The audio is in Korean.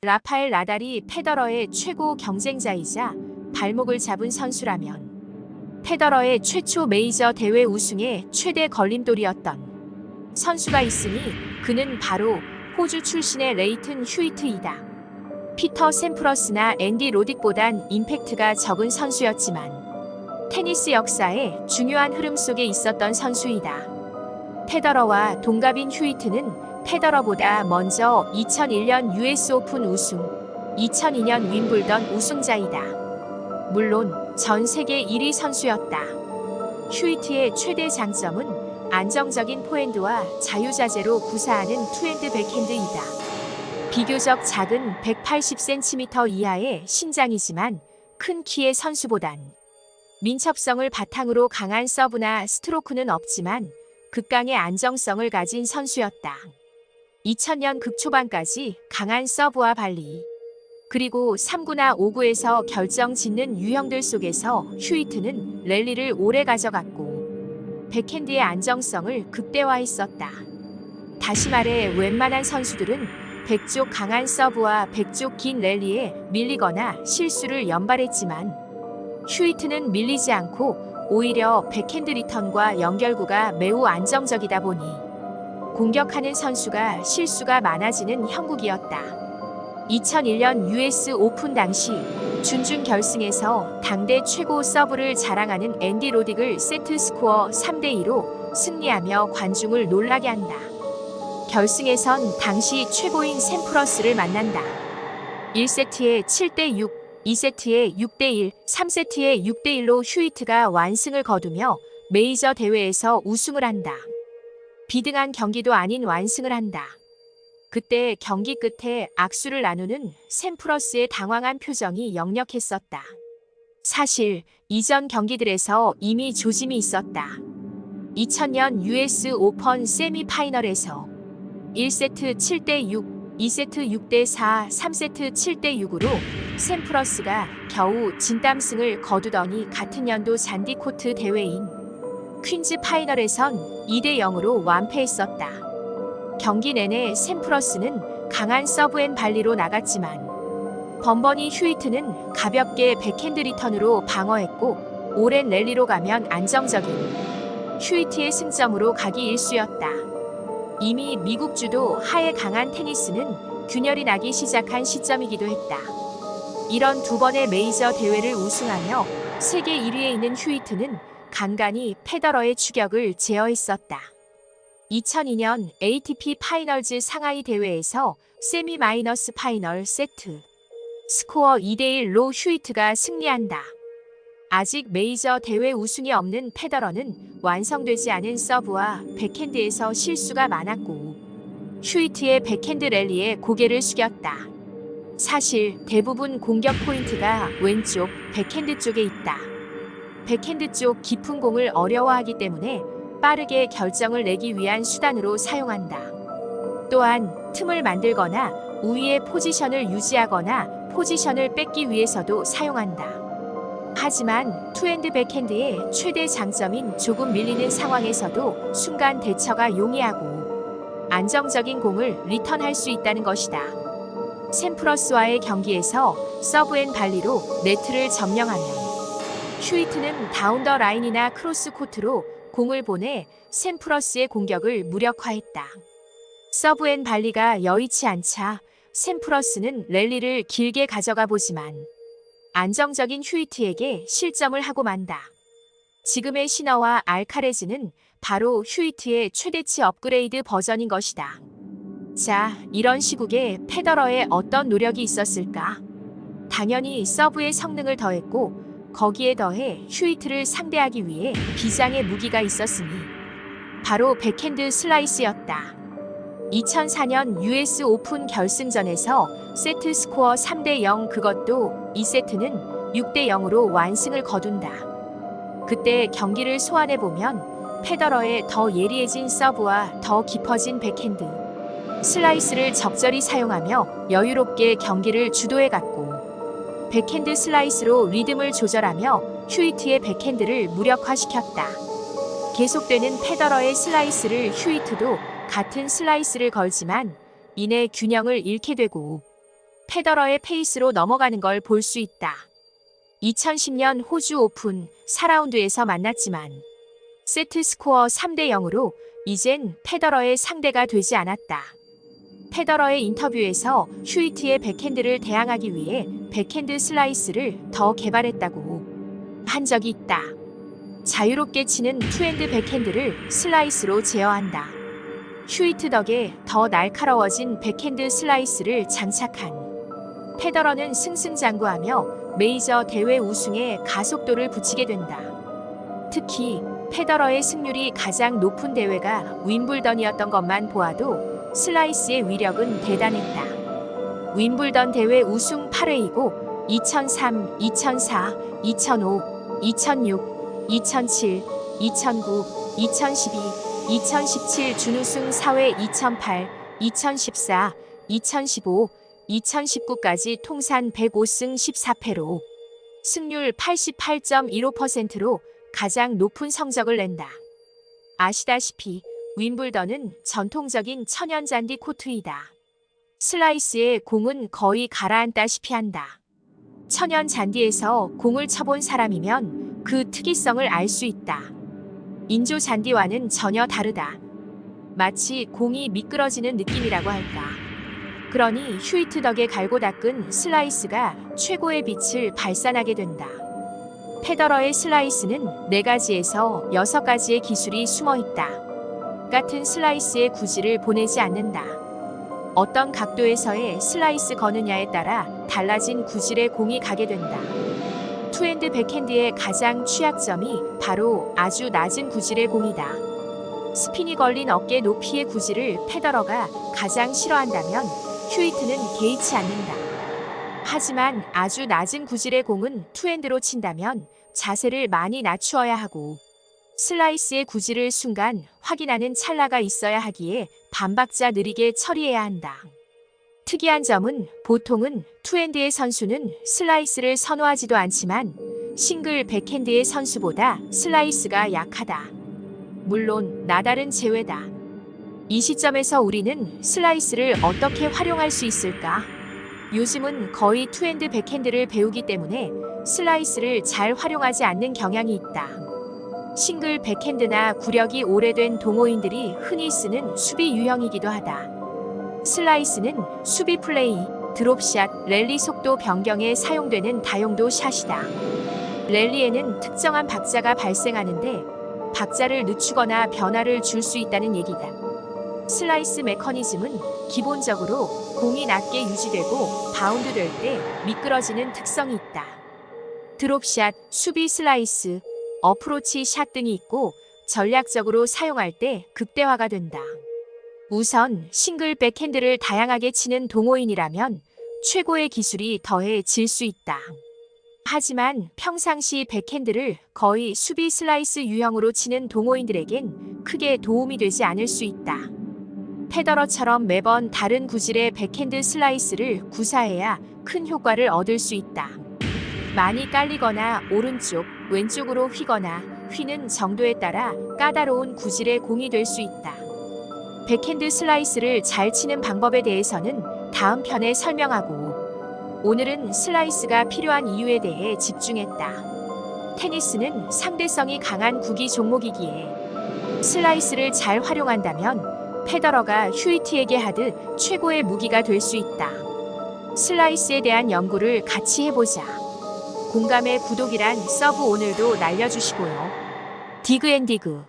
라파엘 나달이 페더러의 최고 경쟁자이자 발목을 잡은 선수라면 페더러의 최초 메이저 대회 우승의 최대 걸림돌이었던 선수가 있으니 그는 바로 호주 출신의 레이튼 휴이트이다. 피터 샘프러스나 앤디 로딕보단 임팩트가 적은 선수였지만 테니스 역사의 중요한 흐름 속에 있었던 선수이다. 페더러와 동갑인 휴이트는 페더러보다 먼저 2001년 US 오픈 우승, 2002년 윈블던 우승자이다. 물론 전 세계 1위 선수였다. 휴이트의 최대 장점은 안정적인 포핸드와 자유자재로 구사하는 투핸드 백핸드이다. 비교적 작은 180cm 이하의 신장이지만 큰 키의 선수보단 민첩성을 바탕으로 강한 서브나 스트로크는 없지만 극강의 안정성을 가진 선수였다. 2000년 극초반까지 강한 서브와 발리, 그리고 3구나 5구에서 결정 짓는 유형들 속에서 휴이트는 랠리를 오래 가져갔고 백핸드의 안정성을 극대화했었다. 다시 말해 웬만한 선수들은 백쪽 강한 서브와 백쪽 긴 랠리에 밀리거나 실수를 연발했지만 휴이트는 밀리지 않고 오히려 백핸드 리턴과 연결구가 매우 안정적이다 보니 공격하는 선수가 실수가 많아지는 형국이었다. 2001년 US 오픈 당시 준준 결승에서 당대 최고 서브를 자랑하는 앤디 로딕을 세트 스코어 3대2로 승리하며 관중을 놀라게 한다. 결승에선 당시 최고인 샘프러스를 만난다. 1세트에 7대6, 2세트에 6대1, 3세트에 6대1로 휴이트가 완승을 거두며 메이저 대회에서 우승을 한다. 비등한 경기도 아닌 완승을 한다. 그때 경기 끝에 악수를 나누는 샘프러스의 당황한 표정이 역력했었다. 사실 이전 경기들에서 이미 조짐이 있었다. 2000년 US 오픈 세미파이널에서 1세트 7대6, 2세트 6대4, 3세트 7대6으로 샘프러스가 겨우 진땀승을 거두더니 같은 연도 잔디코트 대회인 퀸즈 파이널에선 2대0으로 완패했었다. 경기 내내 샘프러스는 강한 서브앤 발리로 나갔지만 번번이 휴이트는 가볍게 백핸드 리턴으로 방어했고 오랜 랠리로 가면 안정적인 휴이트의 승점으로 가기 일쑤였다. 이미 미국 주도 하에 강한 테니스는 균열이 나기 시작한 시점이기도 했다. 이런 두 번의 메이저 대회를 우승하며 세계 1위에 있는 휴이트는 간간히 페더러의 추격을 제어했었다. 2002년 ATP 파이널즈 상하이 대회에서 세미 마이너스 파이널 세트 스코어 2대1로 휴이트가 승리한다. 아직 메이저 대회 우승이 없는 페더러는 완성되지 않은 서브와 백핸드에서 실수가 많았고 휴이트의 백핸드 랠리에 고개를 숙였다. 사실 대부분 공격 포인트가 왼쪽 백핸드 쪽에 있다. 백핸드 쪽 깊은 공을 어려워하기 때문에 빠르게 결정을 내기 위한 수단으로 사용한다. 또한 틈을 만들거나 우위의 포지션을 유지하거나 포지션을 뺏기 위해서도 사용한다. 하지만 투핸드 백핸드의 최대 장점인 조금 밀리는 상황에서도 순간 대처가 용이하고 안정적인 공을 리턴할 수 있다는 것이다. 샘프러스와의 경기에서 서브앤 발리로 네트를 점령하면 휴이트는 다운 더 라인이나 크로스 코트로 공을 보내 샘프러스의 공격을 무력화했다. 서브앤 발리가 여의치 않자 샘프러스는 랠리를 길게 가져가 보지만 안정적인 휴이트에게 실점을 하고 만다. 지금의 시너와 알카레즈는 바로 휴이트의 최대치 업그레이드 버전인 것이다. 자, 이런 시국에 페더러의 어떤 노력이 있었을까? 당연히 서브의 성능을 더했고 거기에 더해 휴이트를 상대하기 위해 비장의 무기가 있었으니 바로 백핸드 슬라이스였다. 2004년 US 오픈 결승전에서 세트 스코어 3대0 그것도 2세트는 6대0으로 완승을 거둔다. 그때 경기를 소환해보면 페더러의 더 예리해진 서브와 더 깊어진 백핸드 슬라이스를 적절히 사용하며 여유롭게 경기를 주도해갔고 백핸드 슬라이스로 리듬을 조절하며 휴이트의 백핸드를 무력화시켰다. 계속되는 페더러의 슬라이스를 휴이트도 같은 슬라이스를 걸지만 이내 균형을 잃게 되고 페더러의 페이스로 넘어가는 걸 볼 수 있다. 2010년 호주 오픈 4라운드에서 만났지만 세트 스코어 3대 0으로 이젠 페더러의 상대가 되지 않았다. 페더러의 인터뷰에서 휴이트의 백핸드를 대항하기 위해 백핸드 슬라이스를 더 개발했다고 한 적이 있다. 자유롭게 치는 투핸드 백핸드를 슬라이스로 제어한다. 휴이트 덕에 더 날카로워진 백핸드 슬라이스를 장착한 페더러는 승승장구하며 메이저 대회 우승에 가속도를 붙이게 된다. 특히 페더러의 승률이 가장 높은 대회가 윈블던이었던 것만 보아도 슬라이스의 위력은 대단했다. 윈블던 대회 우승 8회이고 2003, 2004, 2005, 2006, 2007, 2009, 2012, 2017 준우승 4회 2008, 2014, 2015, 2019까지 통산 105승 14패로 승률 88.15%로 가장 높은 성적을 낸다. 아시다시피 윈블던은 전통적인 천연잔디 코트이다. 슬라이스에 공은 거의 가라앉다시피 한다. 천연잔디에서 공을 쳐본 사람이면 그 특이성을 알 수 있다. 인조 잔디와는 전혀 다르다. 마치 공이 미끄러지는 느낌이라고 할까. 그러니 휴이트 덕에 갈고 닦은 슬라이스가 최고의 빛을 발산하게 된다. 페더러의 슬라이스는 4가지에서 6가지의 기술이 숨어 있다. 같은 슬라이스의 구질을 보내지 않는다. 어떤 각도에서의 슬라이스 거느냐에 따라 달라진 구질의 공이 가게 된다. 투핸드 백핸드의 가장 취약점이 바로 아주 낮은 구질의 공이다. 스핀이 걸린 어깨 높이의 구질을 페더러가 가장 싫어한다면 휴이트는 개의치 않는다. 하지만 아주 낮은 구질의 공은 투핸드로 친다면 자세를 많이 낮추어야 하고 슬라이스의 구질을 순간 확인하는 찰나가 있어야 하기에 반박자 느리게 처리해야 한다. 특이한 점은 보통은 투핸드의 선수는 슬라이스를 선호하지도 않지만 싱글 백핸드의 선수보다 슬라이스가 약하다. 물론 나달은 제외다. 이 시점에서 우리는 슬라이스를 어떻게 활용할 수 있을까? 요즘은 거의 투핸드 백핸드를 배우기 때문에 슬라이스를 잘 활용하지 않는 경향이 있다. 싱글 백핸드나 구력이 오래된 동호인들이 흔히 쓰는 수비 유형이기도 하다. 슬라이스는 수비 플레이, 드롭샷, 랠리 속도 변경에 사용되는 다용도 샷이다. 랠리에는 특정한 박자가 발생하는데 박자를 늦추거나 변화를 줄 수 있다는 얘기다. 슬라이스 메커니즘은 기본적으로 공이 낮게 유지되고 바운드 될 때 미끄러지는 특성이 있다. 드롭샷, 수비 슬라이스, 어프로치 샷 등이 있고 전략적으로 사용할 때 극대화가 된다. 우선 싱글 백핸드를 다양하게 치는 동호인이라면 최고의 기술이 더해질 수 있다. 하지만 평상시 백핸드를 거의 수비 슬라이스 유형으로 치는 동호인들에겐 크게 도움이 되지 않을 수 있다. 페더러처럼 매번 다른 구질의 백핸드 슬라이스를 구사해야 큰 효과를 얻을 수 있다. 많이 깔리거나 오른쪽, 왼쪽으로 휘거나 휘는 정도에 따라 까다로운 구질의 공이 될 수 있다. 백핸드 슬라이스를 잘 치는 방법에 대해서는 다음 편에 설명하고 오늘은 슬라이스가 필요한 이유에 대해 집중했다. 테니스는 상대성이 강한 구기 종목이기에 슬라이스를 잘 활용한다면 페더러가 휴이트에게 하듯 최고의 무기가 될 수 있다. 슬라이스에 대한 연구를 같이 해보자. 공감의 구독이란 서브 오늘도 날려주시고요. 디그앤디그